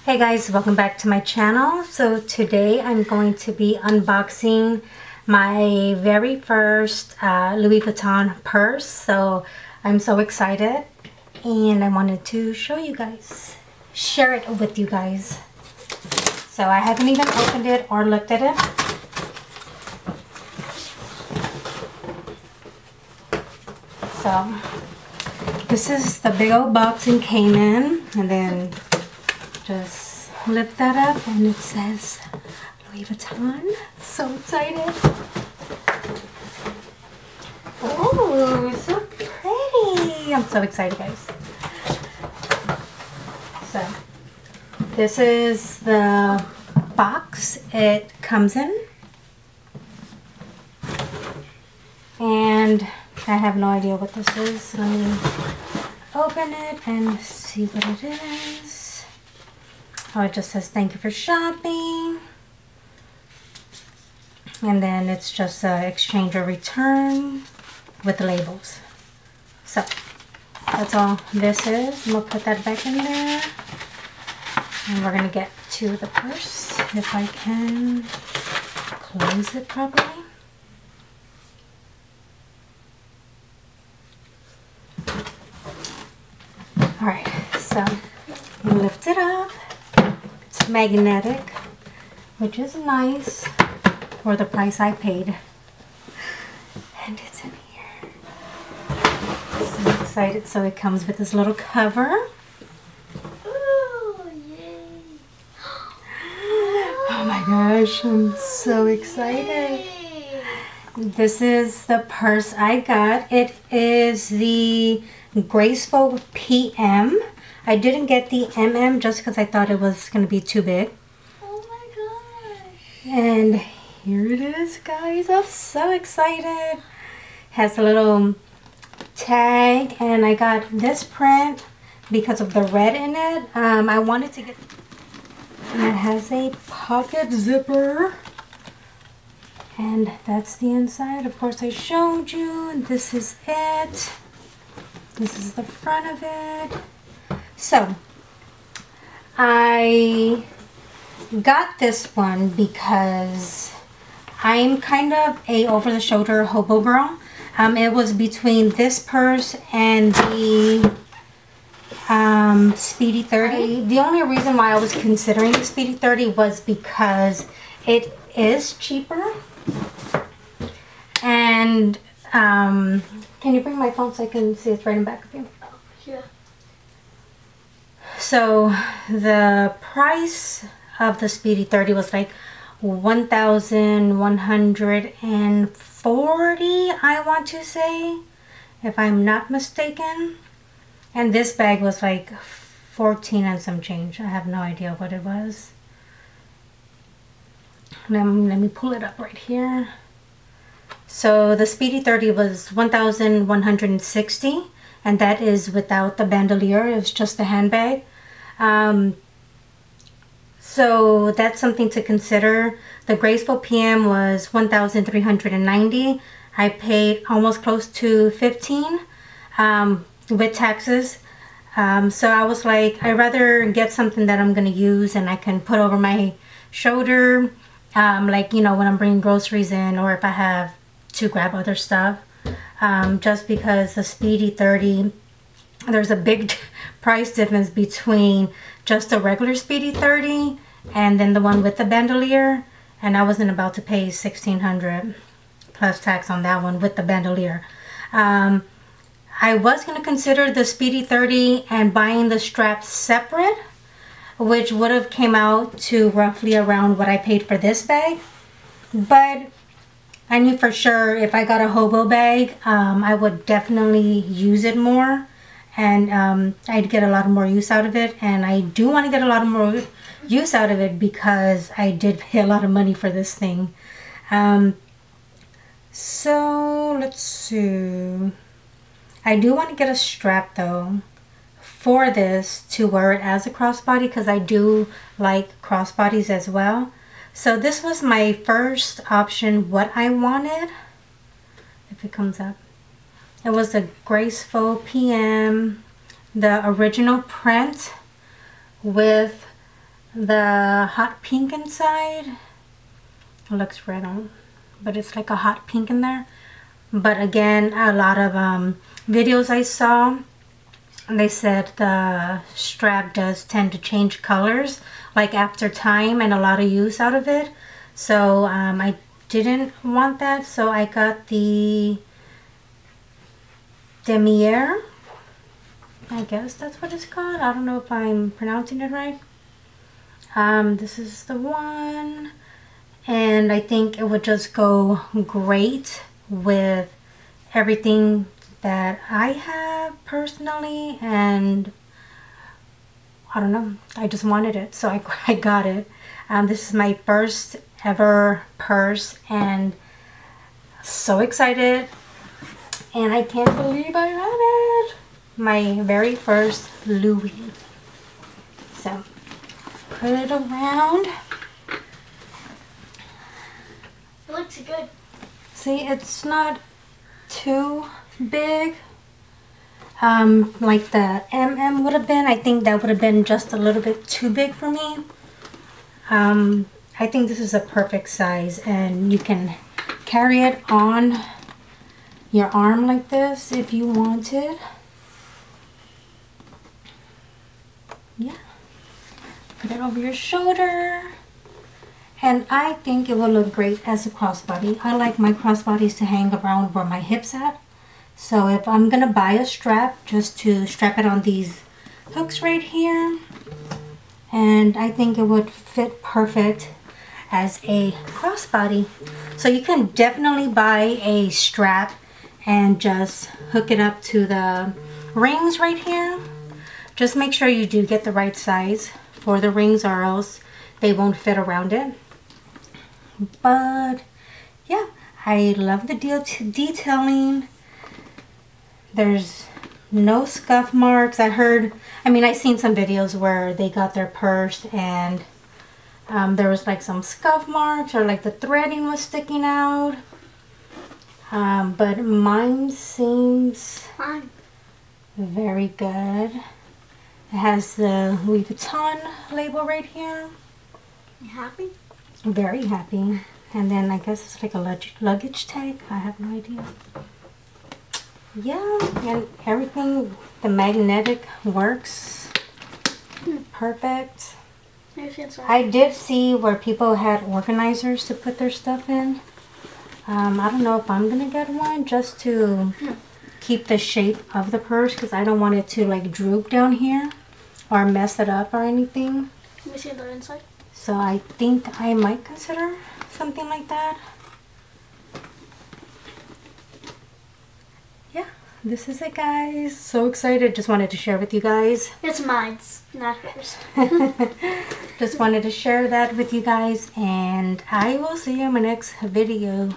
Hey guys, welcome back to my channel. So today I'm going to be unboxing my very first Louis Vuitton purse. So I'm so excited and I wanted to show you guys, share it with you guys. So I haven't even opened it or looked at it. So this is the big old box it came in, and then just lift that up and it says Louis Vuitton. So excited. Oh, so pretty. I'm so excited, guys. So this is the box it comes in. And I have no idea what this is. Let me open it and see what it is. Oh, it just says thank you for shopping. And then it's just exchange or return with the labels. So that's all this is. I'm going to put that back in there. And we're going to get to the purse if I can close it properly. Alright, so lift it up. It's magnetic, which is nice for the price I paid. And it's in here. So excited. So it comes with this little cover. Ooh, yay. Oh my gosh, I'm so excited. This is the purse I got. It is the Graceful PM. I didn't get the MM just because I thought it was going to be too big. Oh my gosh. And here it is, guys. I'm so excited. Has a little tag, and I got this print because of the red in it. I wanted to get, and it has a pocket zipper. And that's the inside. Of course, I showed you. And this is it. This is the front of it. So, I got this one because I'm kind of a over-the-shoulder hobo girl. It was between this purse and the Speedy 30. The only reason why I was considering the Speedy 30 was because it is cheaper. And can you bring my phone so I can see it's right in back of you? Oh, yeah. So the price of the Speedy 30 was like $1,140, I want to say, if I'm not mistaken. And this bag was like 14 and some change. I have no idea what it was. Let me pull it up right here. So the Speedy 30 was 1,160, and that is without the bandolier. It's just the handbag. So that's something to consider. The Graceful PM was 1,390. I paid almost close to 15 with taxes. So I was like, I'd rather get something that I'm going to use and I can put over my shoulder, like, you know, when I'm bringing groceries in, or if I have to grab other stuff. Just because the Speedy 30, there's a big price difference between just the regular Speedy 30 and then the one with the bandolier, and I wasn't about to pay $1,600 plus tax on that one with the bandolier. I was going to consider the Speedy 30 and buying the straps separate, which would have came out to roughly around what I paid for this bag. But I knew for sure if I got a hobo bag, I would definitely use it more, and I'd get a lot more use out of it. And I do want to get a lot more use out of it because I did pay a lot of money for this thing. So let's see. I do want to get a strap though for this to wear it as a crossbody, because I do like crossbodies as well. So this was my first option, what I wanted. If it comes up. It was the Graceful PM, the original print with the hot pink inside. It looks red on, but it's like a hot pink in there. But again, a lot of videos I saw, they said the strap does tend to change colors like after time and a lot of use out of it. So I didn't want that, so I got the demier. I guess that's what it's called. I don't know if I'm pronouncing it right. This is the one, and I think it would just go great with everything that I have personally, and I don't know, I just wanted it, so I got it. This is my first ever purse, and so excited, and I can't believe I have it. My very first Louis. So put it around. It looks good. See, it's not too big like the MM would have been. I think that would have been just a little bit too big for me. I think this is a perfect size, and you can carry it on your arm like this if you wanted. Yeah, put it over your shoulder, and I think it will look great as a crossbody. I like my crossbodies to hang around where my hips at, so if I'm gonna buy a strap, just to strap it on these hooks right here, and I think it would fit perfect as a crossbody. So you can definitely buy a strap and just hook it up to the rings right here. Just make sure you do get the right size for the rings, or else they won't fit around it. But yeah, I love the detailing. There's no scuff marks. I seen some videos where they got their purse and there was like some scuff marks, or like the threading was sticking out. But mine seems Fine. very good. It has the Louis Vuitton label right here. You happy? Very happy. And then I guess it's like a luggage tag. I have no idea. Yeah, and everything, the magnetic works perfect. I did see where people had organizers to put their stuff in. I don't know if I'm gonna get one, just to keep the shape of the purse, because I don't want it to like droop down here or mess it up or anything. Let me see the inside. So I think I might consider something like that. Yeah, this is it, guys. So excited. Just wanted to share with you guys. It's mine, not hers. Just wanted to share that with you guys, and I will see you in my next video.